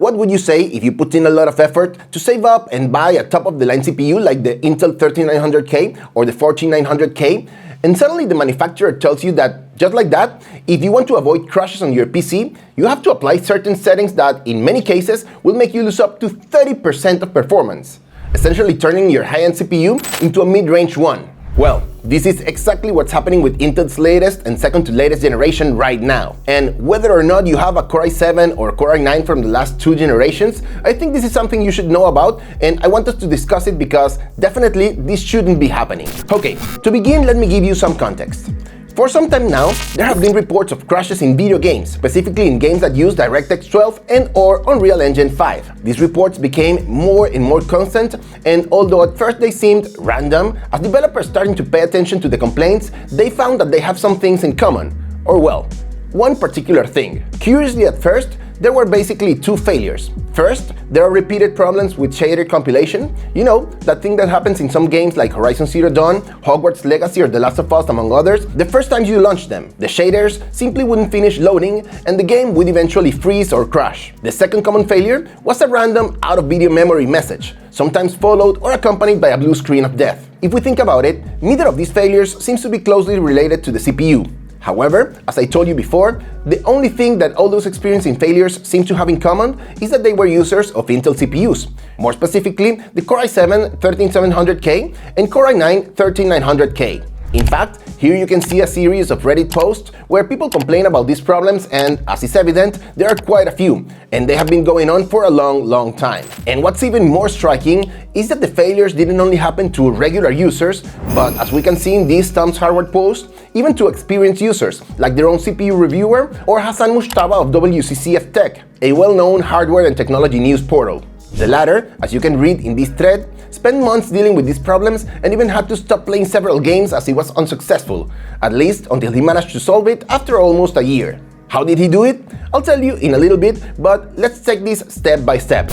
What would you say if you put in a lot of effort to save up and buy a top-of-the-line CPU like the Intel 13900K or the 14900K, and suddenly the manufacturer tells you that, just like that, if you want to avoid crashes on your PC, you have to apply certain settings that, in many cases, will make you lose up to 30% of performance, essentially turning your high-end CPU into a mid-range one. Well, this is exactly what's happening with Intel's latest and second to latest generation right now. And whether or not you have a Core i7 or Core i9 from the last 2 generations, I think this is something you should know about, and I want us to discuss it because definitely this shouldn't be happening. Okay, to begin, let me give you some context. For some time now, there have been reports of crashes in video games, specifically in games that use DirectX 12 and/or Unreal Engine 5. These reports became more and more constant, and although at first they seemed random, as developers starting to pay attention to the complaints, they found that they have some things in common. Or well, one particular thing. Curiously at first, there were basically 2 failures. First, there are repeated problems with shader compilation. You know, that thing that happens in some games like Horizon Zero Dawn, Hogwarts Legacy, or The Last of Us, among others. The first time you launch them, the shaders simply wouldn't finish loading and the game would eventually freeze or crash. The second common failure was a random out-of-video memory message, sometimes followed or accompanied by a blue screen of death. If we think about it, neither of these failures seems to be closely related to the CPU. However, as I told you before, the only thing that all those experiencing failures seem to have in common is that they were users of Intel CPUs, more specifically the Core i7 13700K and Core i9 13900K. In fact, here you can see a series of Reddit posts where people complain about these problems, and as is evident, there are quite a few, and they have been going on for a long time. And what's even more striking is that the failures didn't only happen to regular users, but as we can see in this Tom's Hardware post, even to experienced users, like their own CPU reviewer or Hassan Mushtaba of WCCF Tech, a well-known hardware and technology news portal. The latter, as you can read in this thread, spent months dealing with these problems and even had to stop playing several games as he was unsuccessful, at least until he managed to solve it after almost a year. How did he do it? I'll tell you in a little bit, but let's take this step by step.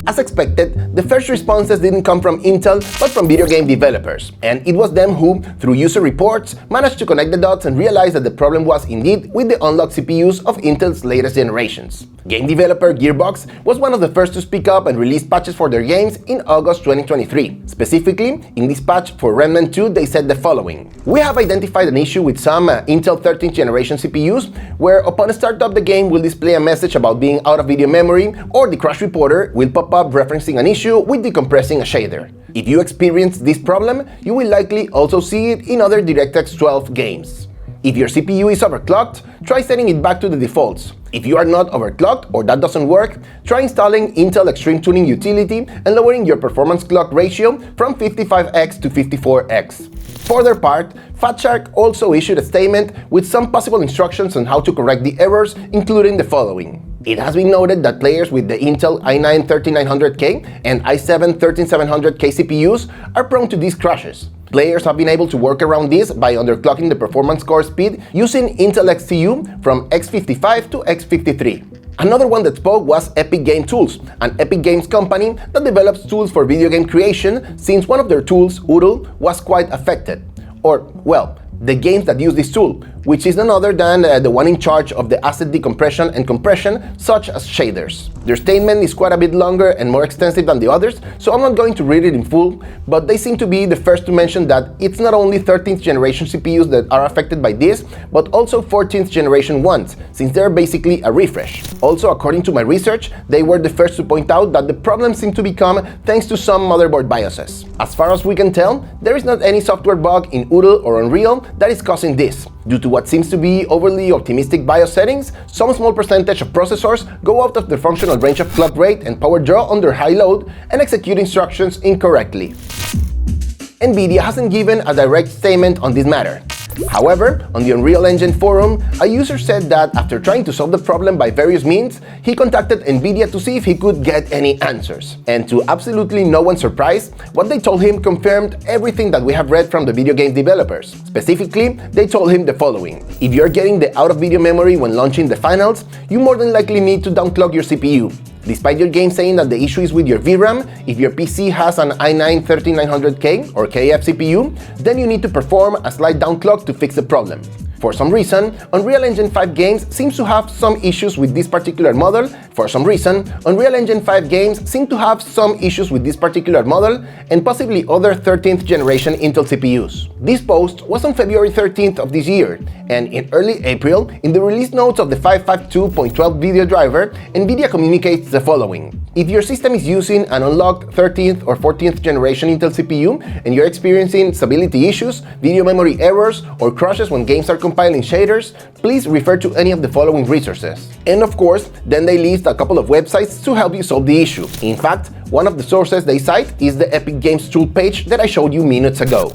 As expected, the first responses didn't come from Intel, but from video game developers. And it was them who, through user reports, managed to connect the dots and realize that the problem was indeed with the unlocked CPUs of Intel's latest generations. Game developer Gearbox was one of the first to speak up and release patches for their games in August 2023. Specifically, in this patch for Remnant 2, they said the following: "We have identified an issue with some Intel 13th generation CPUs, where upon startup the game will display a message about being out of video memory, or the crash reporter will pop up referencing an issue with decompressing a shader. If you experience this problem, you will likely also see it in other DirectX 12 games. If your CPU is overclocked, try setting it back to the defaults. If you are not overclocked or that doesn't work, try installing Intel Extreme Tuning Utility and lowering your performance clock ratio from 55x to 54x. For their part, Fatshark also issued a statement with some possible instructions on how to correct the errors, including the following. It has been noted that players with the Intel i9 13900K and i7 13700K CPUs are prone to these crashes. Players have been able to work around this by underclocking the performance core speed using Intel XCU from x55 to x53. Another one that spoke was Epic Game Tools, an Epic Games company that develops tools for video game creation, since one of their tools, Oodle, was quite affected. Or, well, the games that use this tool, which is none other than the one in charge of the asset decompression and compression, such as shaders. Their statement is quite a bit longer and more extensive than the others, so I'm not going to read it in full, but they seem to be the first to mention that it's not only 13th generation CPUs that are affected by this, but also 14th generation ones, since they're basically a refresh. Also, according to my research, they were the first to point out that the problem seemed to become thanks to some motherboard BIOSes. As far as we can tell, there is not any software bug in Oodle or Unreal that is causing this. Due to what seems to be overly optimistic BIOS settings, some small percentage of processors go out of their functional range of clock rate and power draw under high load and execute instructions incorrectly. NVIDIA hasn't given a direct statement on this matter. However, on the Unreal Engine forum, a user said that after trying to solve the problem by various means, he contacted NVIDIA to see if he could get any answers. And to absolutely no one's surprise, what they told him confirmed everything that we have read from the video game developers. Specifically, they told him the following: if you're getting the out-of-video memory when launching the finals, you more than likely need to downclock your CPU. Despite your game saying that the issue is with your VRAM, if your PC has an i9 13900K or KF CPU, then you need to perform a slight downclock to fix the problem. For some reason, Unreal Engine 5 games seems to have some issues with this particular model. For some reason, Unreal Engine 5 games seem to have some issues with this particular model and possibly other 13th generation Intel CPUs. This post was on February 13th of this year, and in early April, in the release notes of the 552.12 video driver, NVIDIA communicates the following. If your system is using an unlocked 13th or 14th generation Intel CPU and you're experiencing stability issues, video memory errors, or crashes when games are compiling shaders, please refer to any of the following resources. And of course, then they list a couple of websites to help you solve the issue. In fact, one of the sources they cite is the Epic Games tool page that I showed you minutes ago.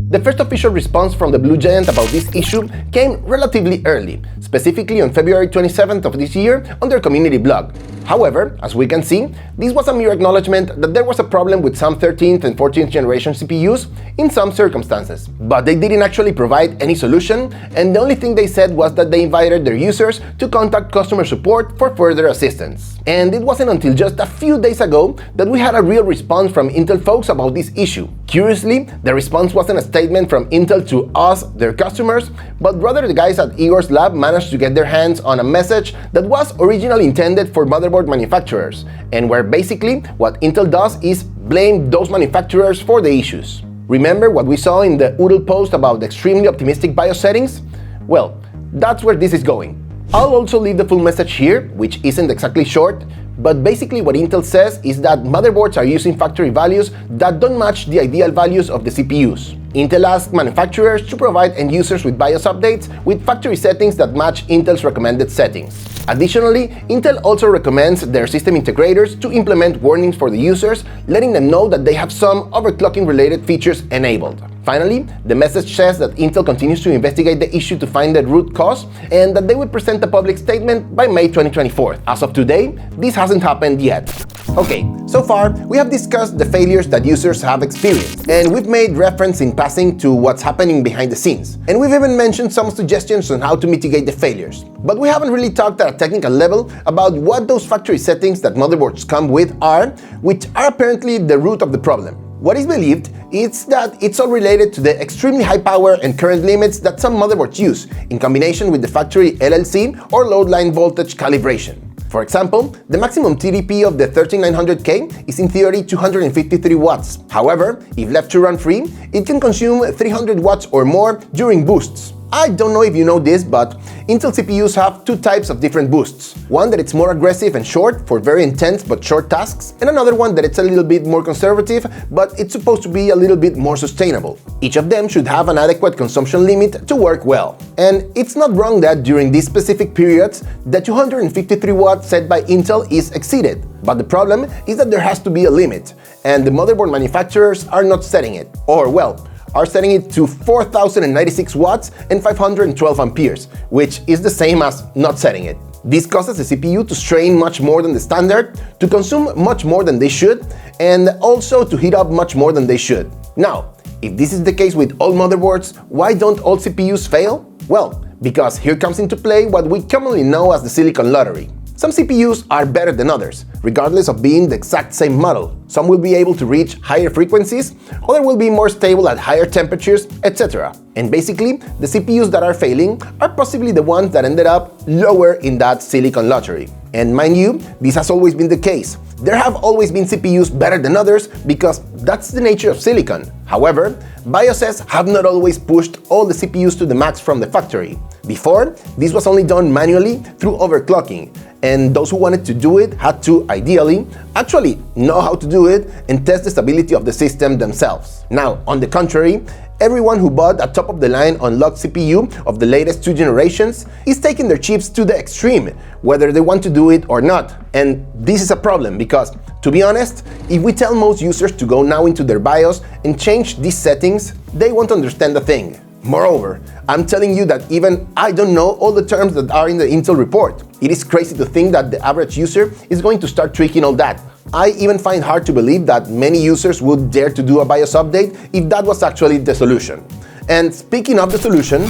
The first official response from the Blue Giant about this issue came relatively early, specifically on February 27th of this year on their community blog. However, as we can see, this was a mere acknowledgement that there was a problem with some 13th and 14th generation CPUs in some circumstances, but they didn't actually provide any solution, and the only thing they said was that they invited their users to contact customer support for further assistance. And it wasn't until just a few days ago that we had a real response from Intel folks about this issue. Curiously, the response wasn't a statement from Intel to us, their customers, but rather the guys at Igor's lab managed to get their hands on a message that was originally intended for motherboard manufacturers, and where basically what Intel does is blame those manufacturers for the issues. Remember what we saw in the URL post about the extremely optimistic BIOS settings? Well, that's where this is going. I'll also leave the full message here, which isn't exactly short, but basically what Intel says is that motherboards are using factory values that don't match the ideal values of the CPUs. Intel asked manufacturers to provide end users with BIOS updates with factory settings that match Intel's recommended settings. Additionally, Intel also recommends their system integrators to implement warnings for the users, letting them know that they have some overclocking-related features enabled. Finally, the message says that Intel continues to investigate the issue to find the root cause and that they will present a public statement by May 2024. As of today, this hasn't happened yet. Okay, so far we have discussed the failures that users have experienced, and we've made reference in passing to what's happening behind the scenes, and we've even mentioned some suggestions on how to mitigate the failures. But we haven't really talked at a technical level about what those factory settings that motherboards come with are, which are apparently the root of the problem. What is believed is that it's all related to the extremely high power and current limits that some motherboards use, in combination with the factory LLC or load line voltage calibration. For example, the maximum TDP of the 13900K is in theory 253 watts. However, if left to run free, it can consume 300 watts or more during boosts. I don't know if you know this, but Intel CPUs have two types of different boosts. One that it's more aggressive and short for very intense but short tasks, and another one that it's a little bit more conservative, but it's supposed to be a little bit more sustainable. Each of them should have an adequate consumption limit to work well. And it's not wrong that during these specific periods, the 253 watts set by Intel is exceeded. But the problem is that there has to be a limit, and the motherboard manufacturers are not setting it. Or, well, are setting it to 4096 watts and 512 amperes, which is the same as not setting it. This causes the CPU to strain much more than the standard, to consume much more than they should, and also to heat up much more than they should. Now, if this is the case with all motherboards, why don't all CPUs fail? Well, because here comes into play what we commonly know as the silicon lottery. Some CPUs are better than others, regardless of being the exact same model. Some will be able to reach higher frequencies, others will be more stable at higher temperatures, etc. And basically, the CPUs that are failing are possibly the ones that ended up lower in that silicon lottery. And mind you, this has always been the case. There have always been CPUs better than others because that's the nature of silicon. However, BIOSes have not always pushed all the CPUs to the max from the factory. Before, this was only done manually through overclocking, and those who wanted to do it had to, ideally, actually know how to do it and test the stability of the system themselves. Now, on the contrary, everyone who bought a top-of-the-line unlocked CPU of the latest two generations is taking their chips to the extreme, whether they want to do it or not. And this is a problem because, to be honest, if we tell most users to go now into their BIOS and change these settings, they won't understand a thing. Moreover, I'm telling you that even I don't know all the terms that are in the Intel report. It is crazy to think that the average user is going to start tweaking all that. I even find hard to believe that many users would dare to do a BIOS update if that was actually the solution. And speaking of the solution,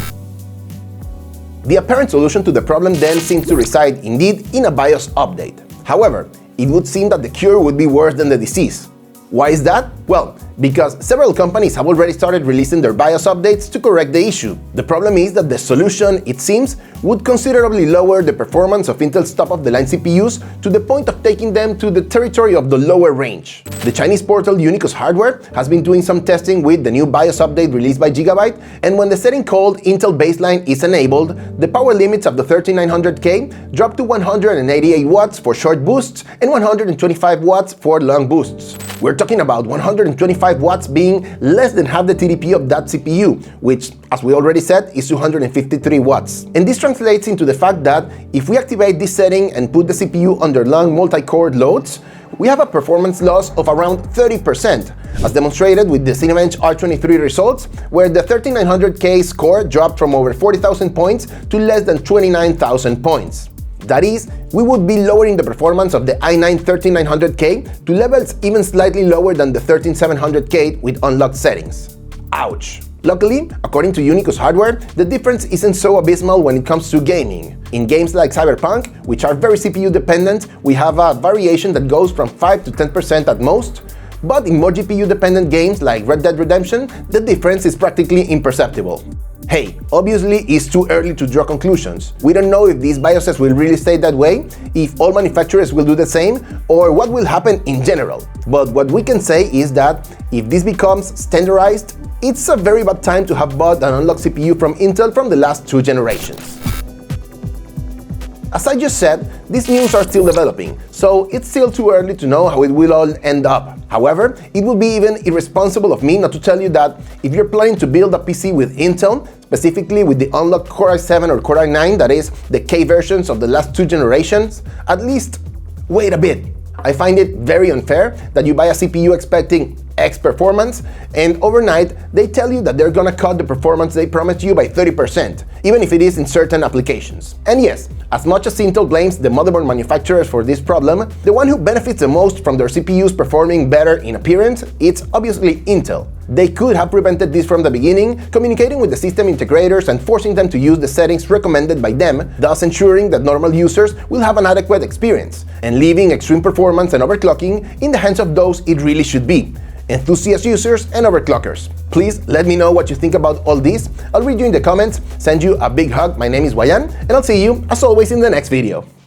the apparent solution to the problem then seems to reside indeed in a BIOS update. However, it would seem that the cure would be worse than the disease. Why is that? Well, because several companies have already started releasing their BIOS updates to correct the issue. The problem is that the solution, it seems, would considerably lower the performance of Intel's top-of-the-line CPUs to the point of taking them to the territory of the lower range. The Chinese portal Unicus Hardware has been doing some testing with the new BIOS update released by Gigabyte, and when the setting called Intel Baseline is enabled, the power limits of the 13900K drop to 188 watts for short boosts and 125 watts for long boosts. We're talking about 125 watts being less than half the TDP of that CPU, which, as we already said, is 253 watts. And this translates into the fact that if we activate this setting and put the CPU under long multi-core loads, we have a performance loss of around 30%, as demonstrated with the Cinebench R23 results, where the 13900K score dropped from over 40,000 points to less than 29,000 points. That is, we would be lowering the performance of the i9 13900K to levels even slightly lower than the 13700K with unlocked settings. Ouch! Luckily, according to Unicus Hardware, the difference isn't so abysmal when it comes to gaming. In games like Cyberpunk, which are very CPU dependent, we have a variation that goes from 5 to 10% at most, but in more GPU dependent games like Red Dead Redemption, the difference is practically imperceptible. Hey, obviously it's too early to draw conclusions. We don't know if these BIOSes will really stay that way, if all manufacturers will do the same, or what will happen in general. But what we can say is that if this becomes standardized, it's a very bad time to have bought an unlocked CPU from Intel from the last 2 generations. As I just said, these news are still developing, so it's still too early to know how it will all end up. However, it would be even irresponsible of me not to tell you that if you're planning to build a PC with Intel, specifically with the unlocked Core i7 or Core i9, that is, the K versions of the last 2 generations, at least wait a bit. I find it very unfair that you buy a CPU expecting X performance, and overnight they tell you that they're gonna cut the performance they promised you by 30%, even if it is in certain applications. And yes, as much as Intel blames the motherboard manufacturers for this problem, the one who benefits the most from their CPUs performing better in appearance, it's obviously Intel. They could have prevented this from the beginning, communicating with the system integrators and forcing them to use the settings recommended by them, thus ensuring that normal users will have an adequate experience, and leaving extreme performance and overclocking in the hands of those it really should be: enthusiast users and overclockers. Please let me know what you think about all this. I'll read you in the comments, send you a big hug. My name is Wayan, and I'll see you, as always, in the next video.